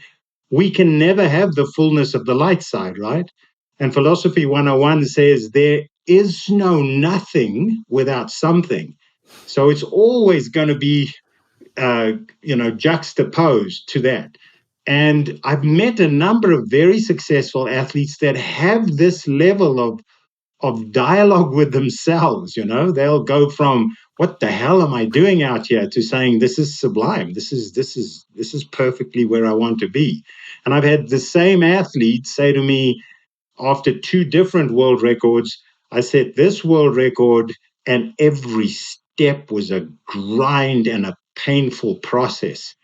we can never have the fullness of the light side, right? And Philosophy 101 says there is no nothing without something. So it's always going to be, juxtaposed to that. And I've met a number of very successful athletes that have this level of dialogue with themselves. They'll go from what the hell am I doing out here to saying this is sublime. This is perfectly where I want to be. And I've had the same athlete say to me after 2 different world records, I set this world record and every step was a grind and a painful process.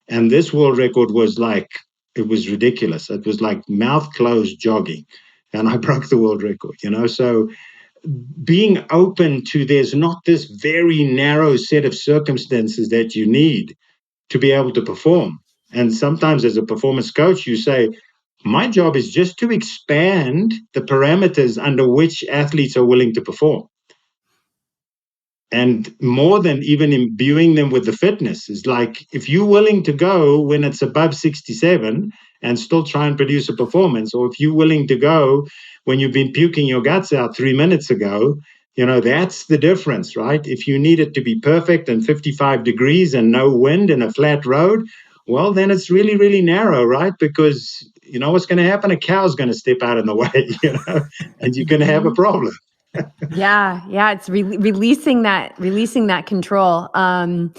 And this world record was it was ridiculous. It was like mouth closed jogging. And I broke the world record, So being open to there's not this very narrow set of circumstances that you need to be able to perform. And sometimes as a performance coach, you say, my job is just to expand the parameters under which athletes are willing to perform. And more than even imbuing them with the fitness is like, if you're willing to go when it's above 67 and still try and produce a performance, or if you're willing to go when you've been puking your guts out 3 minutes ago, that's the difference, right? If you need it to be perfect and 55 degrees and no wind and a flat road, well, then it's really, really narrow, right? Because you know what's going to happen? A cow's going to step out in the way, and you're going to have a problem. Yeah, it's releasing that control. And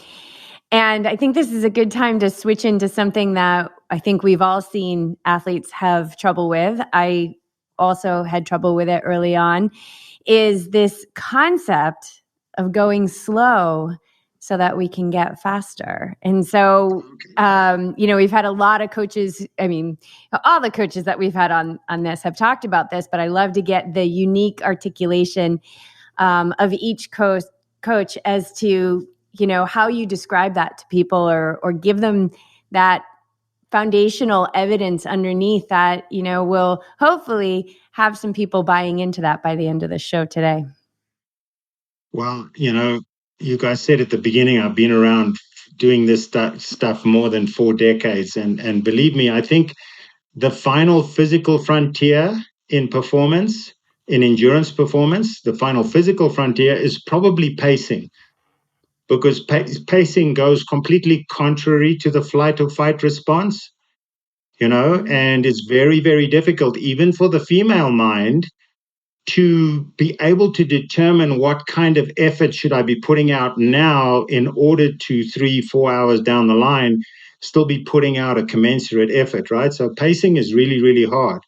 I think this is a good time to switch into something that I think we've all seen athletes have trouble with. I also had trouble with it early on, is this concept of going slow so that we can get faster. And so, we've had a lot of coaches. I mean, all the coaches that we've had on this have talked about this, but I love to get the unique articulation of each coach as to, how you describe that to people, or give them that foundational evidence underneath that, will hopefully have some people buying into that by the end of the show today. Well, you guys said at the beginning, I've been around doing this stuff more than 4 decades. And believe me, I think the final physical frontier in performance, in endurance performance, the final physical frontier is probably pacing, because pacing goes completely contrary to the flight or fight response, and it's very, very difficult, even for the female mind, to be able to determine what kind of effort should I be putting out now in order to 3-4 hours down the line still be putting out a commensurate effort, right? So pacing is really, really hard.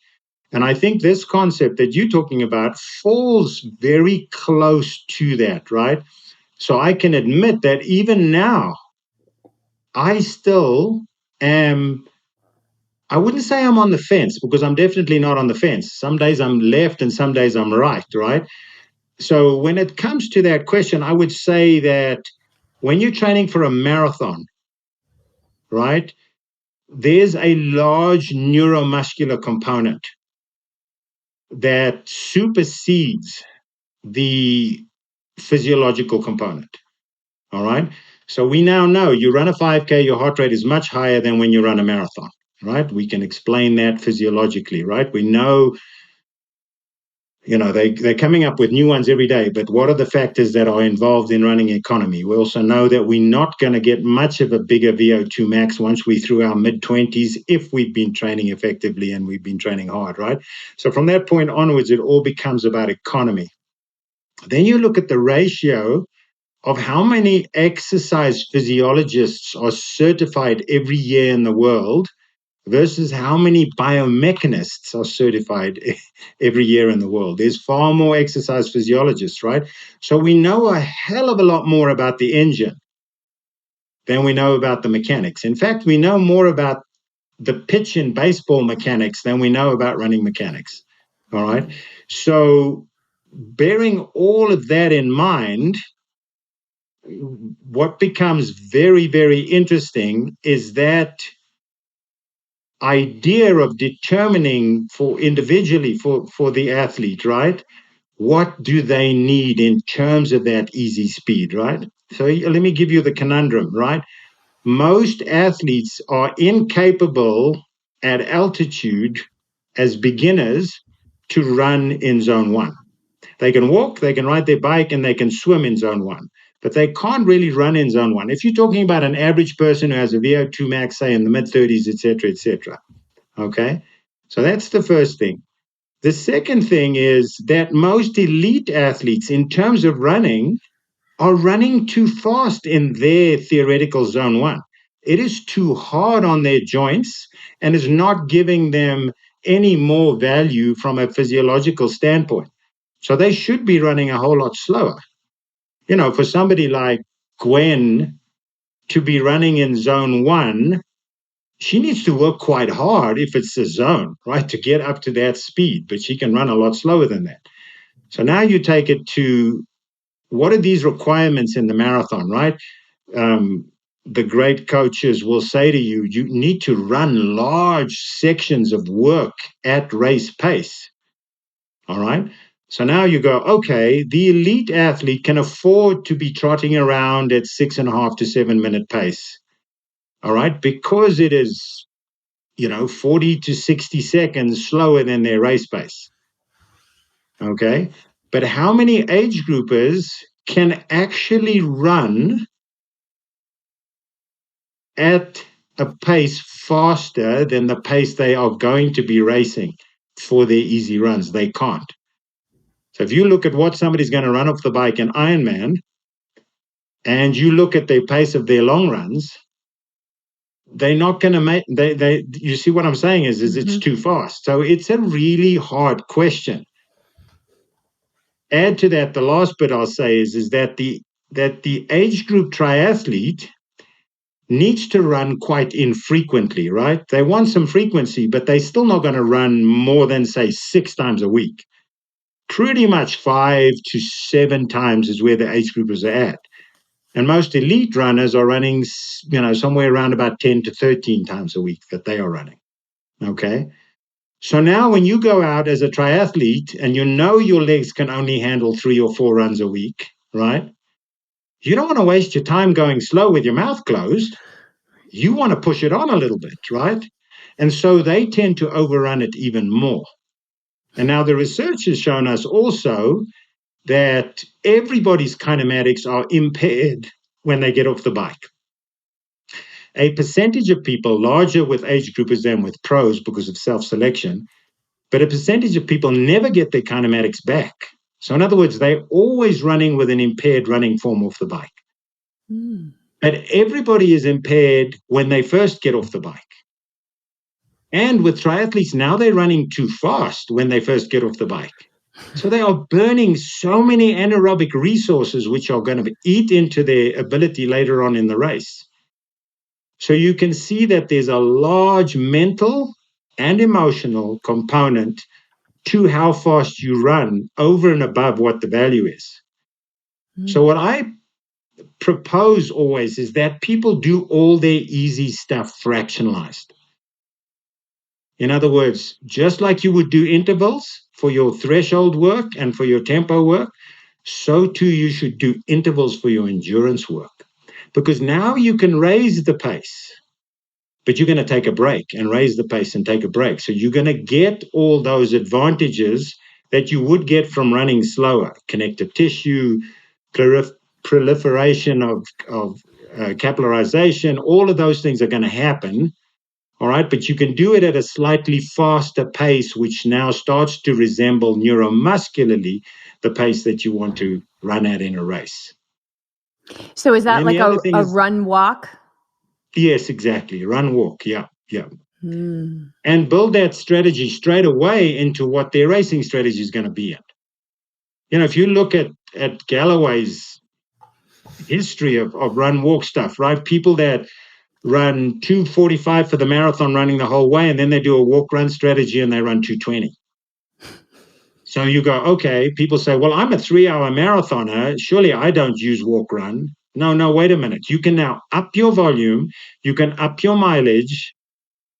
And I think this concept that you're talking about falls very close to that, right? So I can admit that even now, I still am, I wouldn't say I'm on the fence, because I'm definitely not on the fence. Some days I'm left and some days I'm right, right? So when it comes to that question, I would say that when you're training for a marathon, right, there's a large neuromuscular component that supersedes the physiological component. All right. So we now know you run a 5K, your heart rate is much higher than when you run a marathon, right? We can explain that physiologically, right? We know, they're coming up with new ones every day, but what are the factors that are involved in running economy? We also know that we're not going to get much of a bigger VO2 max once we through our mid-20s if we've been training effectively and we've been training hard, right? So from that point onwards, it all becomes about economy. Then you look at the ratio of how many exercise physiologists are certified every year in the world versus how many biomechanists are certified every year in the world. There's far more exercise physiologists, right? So we know a hell of a lot more about the engine than we know about the mechanics. In fact, we know more about the pitch in baseball mechanics than we know about running mechanics. All right. So bearing all of that in mind, what becomes very, very interesting is that idea of determining individually for the athlete, right? What do they need in terms of that easy speed, right? So let me give you the conundrum, right? Most athletes are incapable at altitude as beginners to run in zone 1. They can walk, they can ride their bike, and they can swim in zone 1, but they can't really run in zone 1. If you're talking about an average person who has a VO2 max, say in the mid-30s, et cetera, okay? So that's the first thing. The second thing is that most elite athletes, in terms of running, are running too fast in their theoretical zone 1. It is too hard on their joints and is not giving them any more value from a physiological standpoint. So they should be running a whole lot slower. For somebody like Gwen to be running in zone 1, she needs to work quite hard if it's a zone, right, to get up to that speed, but she can run a lot slower than that. So now you take it to, what are these requirements in the marathon, right? The great coaches will say to you, you need to run large sections of work at race pace. All right. So now you go, okay, the elite athlete can afford to be trotting around at 6.5 to 7 minute pace. All right, because it is, 40 to 60 seconds slower than their race pace. Okay. But how many age groupers can actually run at a pace faster than the pace they are going to be racing for their easy runs? They can't. So if you look at what somebody's going to run off the bike in Ironman, and you look at the pace of their long runs, they're not going to make, you see what I'm saying is it's too fast. So it's a really hard question. Add to that, the last bit I'll say is that the age group triathlete needs to run quite infrequently, right? They want some frequency, but they're still not going to run more than, say, 6 times a week. Pretty much 5 to 7 times is where the age groupers are at. And most elite runners are running, somewhere around about 10 to 13 times a week that they are running. Okay. So now when you go out as a triathlete and your legs can only handle 3 or 4 runs a week, right? You don't want to waste your time going slow with your mouth closed. You want to push it on a little bit, right? And so they tend to overrun it even more. And now the research has shown us also that everybody's kinematics are impaired when they get off the bike. A percentage of people, larger with age groupers than with pros because of self-selection, but a percentage of people never get their kinematics back. So in other words, they're always running with an impaired running form off the bike. But everybody is impaired when they first get off the bike. And with triathletes, now they're running too fast when they first get off the bike. So they are burning so many anaerobic resources, which are going to eat into their ability later on in the race. So you can see that there's a large mental and emotional component to how fast you run over and above what the value is. So what I propose always is that people do all their easy stuff fractionalized. In other words, just like you would do intervals for your threshold work and for your tempo work, so too you should do intervals for your endurance work. Because now you can raise the pace, but you're going to take a break and raise the pace and take a break. So you're going to get all those advantages that you would get from running slower: connective tissue, proliferation of capillarization. All of those things are going to happen. All right, but you can do it at a slightly faster pace, which now starts to resemble neuromuscularly the pace that you want to run at in a race. So is that like a run walk? Yes, exactly. Run walk. Yeah. And build that strategy straight away into what their racing strategy is going to be in. If you look at Galloway's history of run walk stuff, right? People that run 2:45 for the marathon running the whole way, and then they do a walk run strategy and they run 2:20. So you go, okay, people say, well, I'm a 3-hour marathoner. Surely I don't use walk run. No, wait a minute. You can now up your volume. You can up your mileage.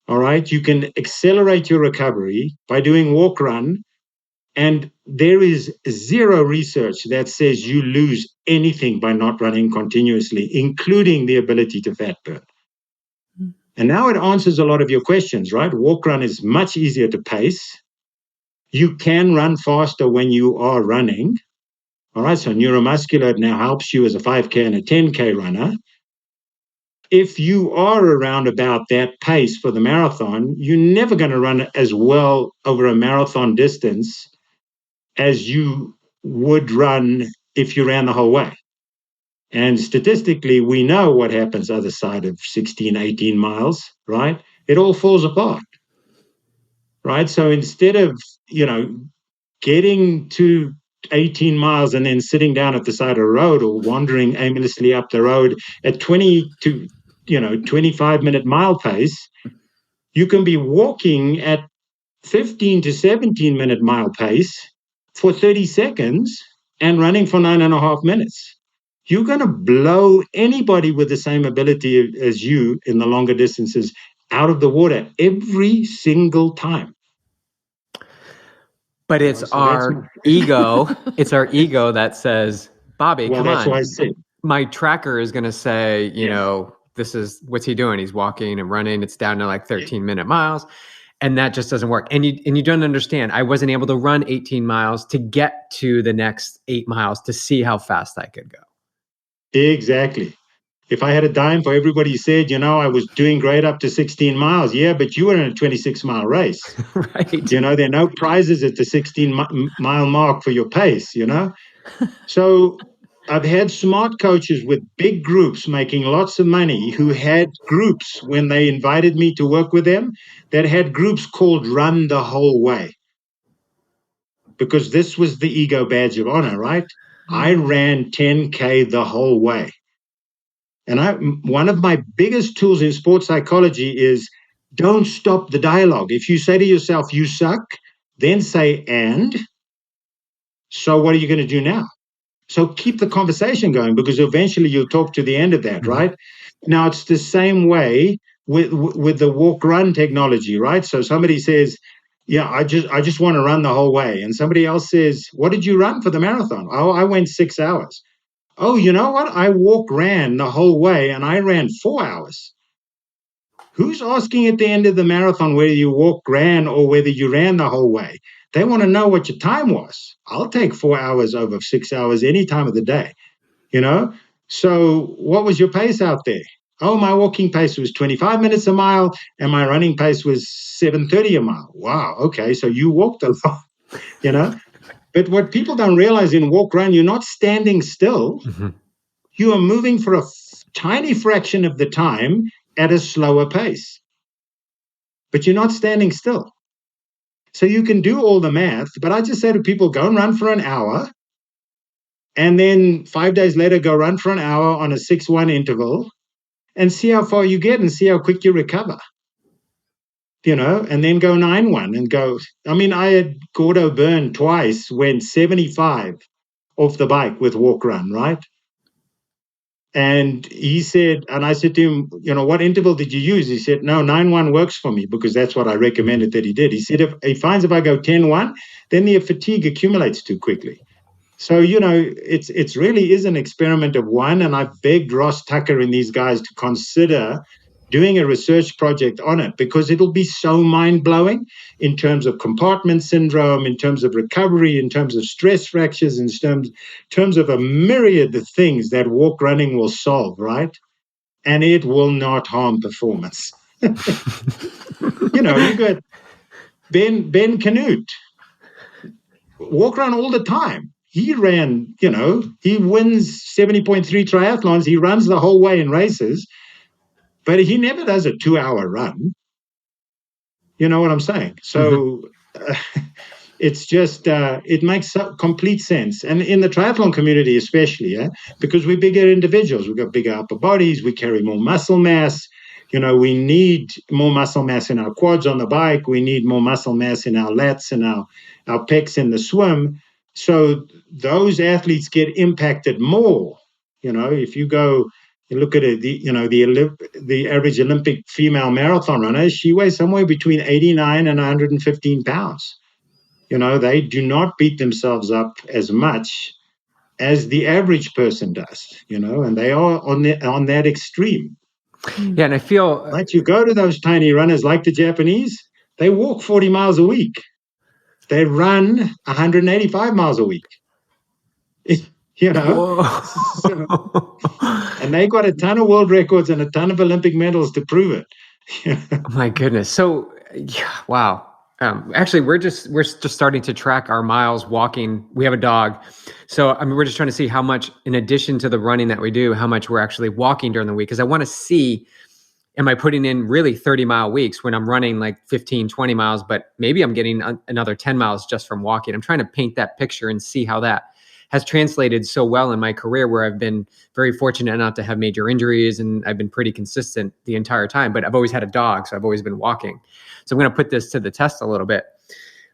All right. You can accelerate your recovery by doing walk run. And there is zero research that says you lose anything by not running continuously, including the ability to fat burn. And now it answers a lot of your questions, right? Walk run is much easier to pace. You can run faster when you are running. All right, so neuromuscular now helps you as a 5K and a 10K runner. If you are around about that pace for the marathon, you're never going to run as well over a marathon distance as you would run if you ran the whole way. And statistically, we know what happens other side of 16, 18 miles, right? It all falls apart, right? So instead of, getting to 18 miles and then sitting down at the side of the road or wandering aimlessly up the road at 20 to 25-minute mile pace, you can be walking at 15 to 17-minute mile pace for 30 seconds and running for 9.5 minutes. You're going to blow anybody with the same ability as you in the longer distances out of the water every single time. But it's our ego. It's our ego that says, Bobby, well, come that's on. why I said. My tracker is going to say, you know, this is, what's he doing? He's walking and running. It's down to like 13-minute miles. And that just doesn't work. And you don't understand. I wasn't able to run 18 miles to get to the next 8 miles to see how fast I could go. Exactly. If I had a dime for everybody who said, you know, I was doing great up to 16 miles. Yeah, but you were in a 26-mile race. Right. You know, there are no prizes at the 16-mile mark for your pace, you know. So I've had smart coaches with big groups making lots of money who had groups when they invited me to work with them that had groups called Run the Whole Way. Because this was the ego badge of honor, right? I ran 10K the whole way. And one of my biggest tools in sports psychology is don't stop the dialogue. If you say to yourself, you suck, then say, and so what are you going to do now? So keep the conversation going because eventually you'll talk to the end of that, right? Now, it's the same way with the walk-run technology, right? So somebody says, yeah, I just want to run the whole way. And somebody else says, what did you run for the marathon? Oh, I went 6 hours. Oh, you know what? I ran the whole way and I ran 4 hours. Who's asking at the end of the marathon whether you ran or whether you ran the whole way? They want to know what your time was. I'll take 4 hours over 6 hours any time of the day, you know? So what was your pace out there? Oh, my walking pace was 25 minutes a mile and my running pace was 7:30 a mile. Wow, okay, so you walked a lot, you know? But what people don't realize in walk run, you're not standing still. You are moving for a tiny fraction of the time at a slower pace. But you're not standing still. So you can do all the math, but I just say to people, go and run for an hour. And then 5 days later, go run for an hour on a 6-1 interval and see how far you get and see how quick you recover. You know, and then go 9-1 and go. I mean, I had Gordo Byrne twice, went 75 off the bike with walk run, right? And he said, and I said to him, you know, what interval did you use? He said, no, 9-1 works for me because that's what I recommended that he did. He said, if he finds if I go 10-1, then the fatigue accumulates too quickly. So, you know, it's really is an experiment of one. And I've begged Ross Tucker and these guys to consider doing a research project on it because it'll be so mind-blowing in terms of compartment syndrome, in terms of recovery, in terms of stress fractures, in terms of a myriad of things that walk running will solve, right? And it will not harm performance. You know, you got Ben Canute, walk run all the time. He ran, you know, he wins 70.3 triathlons. He runs the whole way in races, but he never does a 2-hour run. You know what I'm saying? So it's just, it makes complete sense. And in the triathlon community, especially, because we're bigger individuals, we've got bigger upper bodies, we carry more muscle mass. You know, we need more muscle mass in our quads on the bike. We need more muscle mass in our lats and our pecs in the swim. So those athletes get impacted more. You know, if you go, you look at it, the average Olympic female marathon runner, she weighs somewhere between 89 and 115 pounds. You know, they do not beat themselves up as much as the average person does, you know, and they are on that extreme. Yeah, and I feel... Right, you go to those tiny runners like the Japanese, they walk 40 miles a week. They run 185 miles a week. You know, and they got a ton of world records and a ton of Olympic medals to prove it. My goodness. So, yeah, wow. Actually, we're just starting to track our miles walking. We have a dog. So, I mean, we're just trying to see how much, in addition to the running that we do, how much we're actually walking during the week. Because I want to see, am I putting in really 30-mile weeks when I'm running like 15, 20 miles, but maybe I'm getting another 10 miles just from walking. I'm trying to paint that picture and see how that has translated so well in my career, where I've been very fortunate not to have major injuries and I've been pretty consistent the entire time, but I've always had a dog. So I've always been walking. So I'm going to put this to the test a little bit.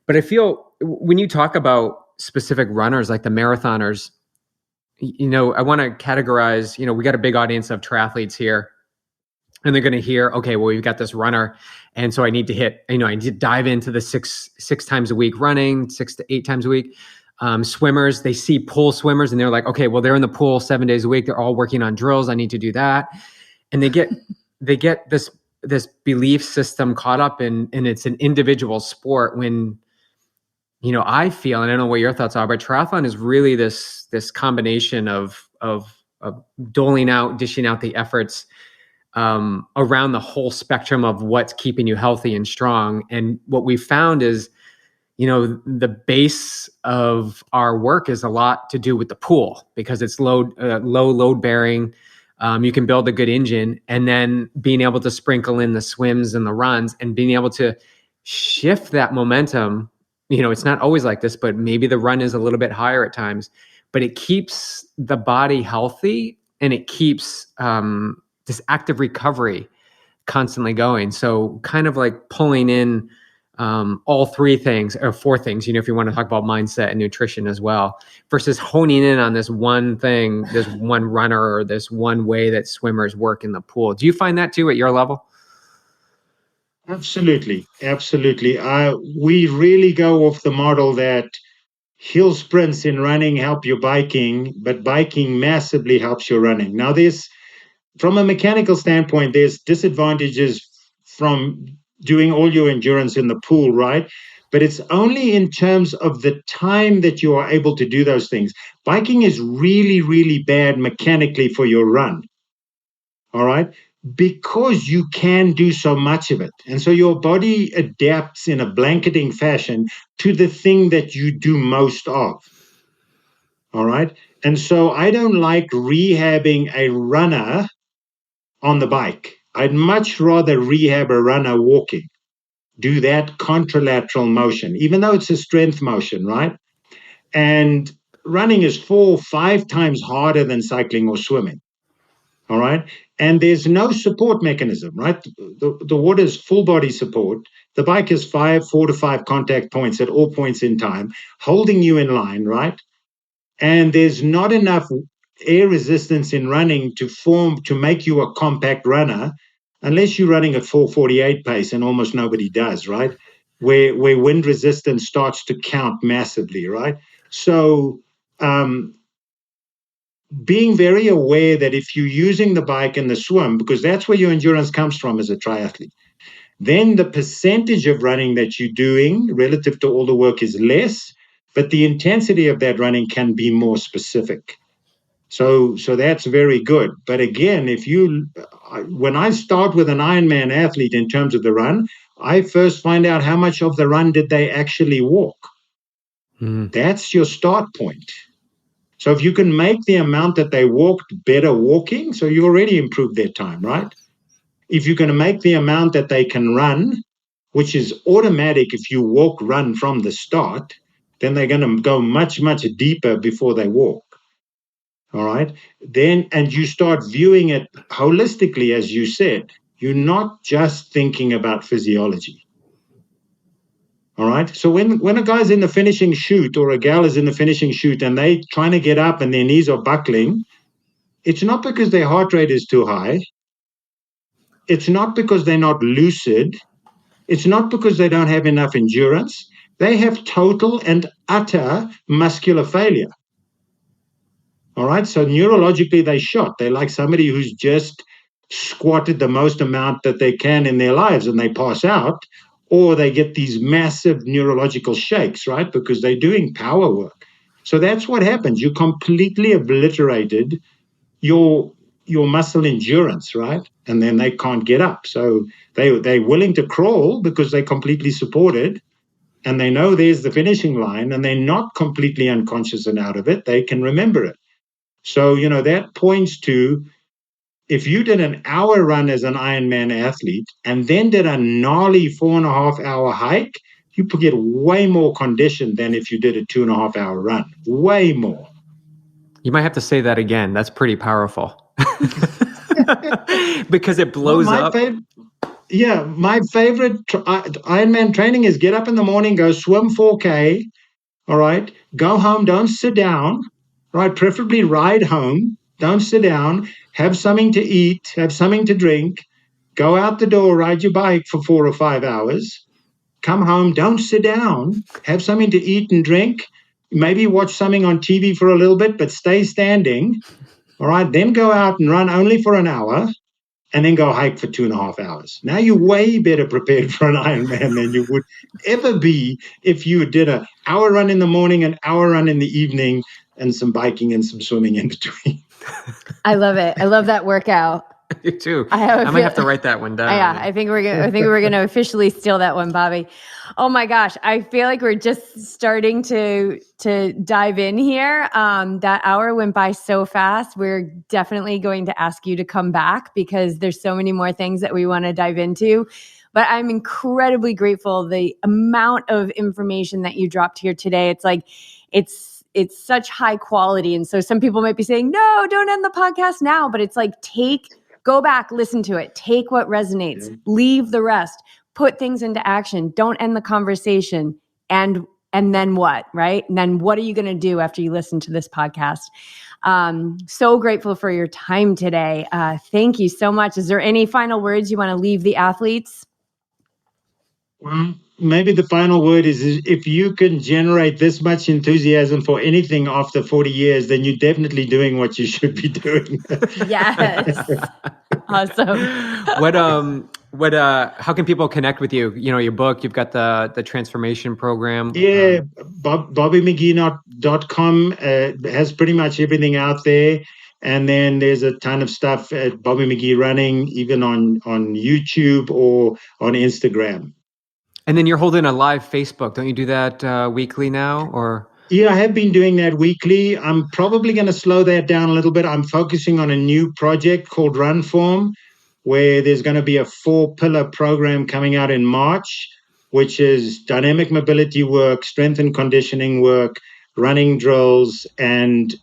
But I feel when you talk about specific runners, like the marathoners, you know, I want to categorize, you know, we got a big audience of triathletes here. and they're going to hear, okay, well, we've got this runner. And so I need to hit, I need to dive into the six times a week running, 6 to 8 times a week. Swimmers, they see pool swimmers and they're like, okay, well, they're in the pool 7 days a week. They're all working on drills. I need to do that. And they get this belief system caught up in it's an individual sport when, I feel, and I don't know what your thoughts are, but triathlon is really this combination of dishing out the efforts around the whole spectrum of what's keeping you healthy and strong. And what we found is, the base of our work is a lot to do with the pool because it's low load bearing. You can build a good engine, and then being able to sprinkle in the swims and the runs and being able to shift that momentum. It's not always like this, but maybe the run is a little bit higher at times, but it keeps the body healthy and it keeps this active recovery constantly going. So kind of like pulling in all 3 things or 4 things, if you want to talk about mindset and nutrition as well, versus honing in on this one thing, this one runner or this one way that swimmers work in the pool. Do you find that too at your level? Absolutely. We really go off the model that hill sprints in running help your biking, but biking massively helps your running. Now, from a mechanical standpoint, there's disadvantages from doing all your endurance in the pool, right? But it's only in terms of the time that you are able to do those things. Biking is really, really bad mechanically for your run, all right? Because you can do so much of it. And so your body adapts in a blanketing fashion to the thing that you do most of, all right? And so I don't like rehabbing a runner on the bike. I'd much rather rehab a runner walking, do that contralateral motion, even though it's a strength motion, right? And running is 4 or 5 times harder than cycling or swimming, all right? And there's no support mechanism, right? The water is full body support. The bike is 4 to 5 contact points at all points in time, holding you in line, right? And there's not enough air resistance in running to make you a compact runner, unless you're running at 4:48 pace, and almost nobody does, right? Where wind resistance starts to count massively, right? So being very aware that if you're using the bike and the swim, because that's where your endurance comes from as a triathlete, then the percentage of running that you're doing relative to all the work is less, but the intensity of that running can be more specific. So that's very good. But again, when I start with an Ironman athlete in terms of the run, I first find out how much of the run did they actually walk. That's your start point. So if you can make the amount that they walked better walking, so you already improved their time, right? If you're going to make the amount that they can run, which is automatic if you run from the start, then they're going to go much, much deeper before they walk. All right. And you start viewing it holistically, as you said. You're not just thinking about physiology. All right. So when a guy's in the finishing chute or a gal is in the finishing chute and they trying to get up and their knees are buckling, it's not because their heart rate is too high. It's not because they're not lucid. It's not because they don't have enough endurance. They have total and utter muscular failure. All right. So neurologically, they shot. They're like somebody who's just squatted the most amount that they can in their lives and they pass out, or they get these massive neurological shakes, right? Because they're doing power work. So that's what happens. You completely obliterated your muscle endurance, right? And then they can't get up. So they're willing to crawl because they're completely supported and they know there's the finishing line and they're not completely unconscious and out of it. They can remember it. So, that points to, if you did an hour run as an Ironman athlete and then did a gnarly 4.5 hour hike, you could get way more conditioned than if you did a 2.5 hour run. Way more. You might have to say that again. That's pretty powerful. Because it blows up. My favorite Ironman training is get up in the morning, go swim 4K, all right? Go home, don't sit down, right? Preferably ride home, don't sit down, have something to eat, have something to drink, go out the door, ride your bike for 4 or 5 hours, come home, don't sit down, have something to eat and drink, maybe watch something on TV for a little bit, but stay standing. All right, then go out and run only for an hour, and then go hike for 2.5 hours. Now you're way better prepared for an Ironman than you would ever be if you did an hour run in the morning, an hour run in the evening, and some biking and some swimming in between. I love it. I love that workout. You too. I might have to write that one down. Yeah, I think we're gonna officially steal that one, Bobby. Oh my gosh, I feel like we're just starting to dive in here. That hour went by so fast. We're definitely going to ask you to come back because there's so many more things that we want to dive into. But I'm incredibly grateful the amount of information that you dropped here today. It's like it's such high quality, and so some people might be saying, "No, don't end the podcast now." But it's like go back, listen to it, take what resonates, leave the rest, put things into action. Don't end the conversation. And then what, right? And then what are you going to do after you listen to this podcast? So grateful for your time today. Thank you so much. Is there any final words you want to leave the athletes? Well, maybe the final word is if you can generate this much enthusiasm for anything after 40 years, then you're definitely doing what you should be doing. Yes. Awesome. How can people connect with you? You know, your book, you've got the transformation program. Yeah. BobbyMcGee.com has pretty much everything out there. And then there's a ton of stuff at Bobby McGee Running, even on YouTube or on Instagram. And then you're holding a live Facebook. Don't you do that weekly now? Or yeah, I have been doing that weekly. I'm probably going to slow that down a little bit. I'm focusing on a new project called Runform, where there's going to be a 4-pillar program coming out in March, which is dynamic mobility work, strength and conditioning work, running drills, and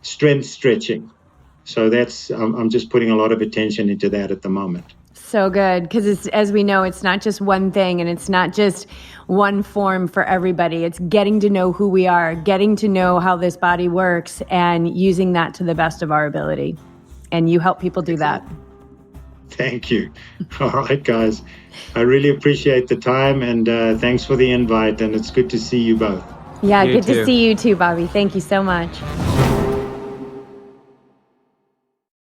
strength stretching. So I'm just putting a lot of attention into that at the moment. So good, because as we know, it's not just one thing and it's not just one form for everybody. It's getting to know who we are, getting to know how this body works, and using that to the best of our ability. And you help people do that. Thank you. All right, guys. I really appreciate the time, and thanks for the invite, and it's good to see you both. Yeah, good to see you too, Bobby. Thank you so much.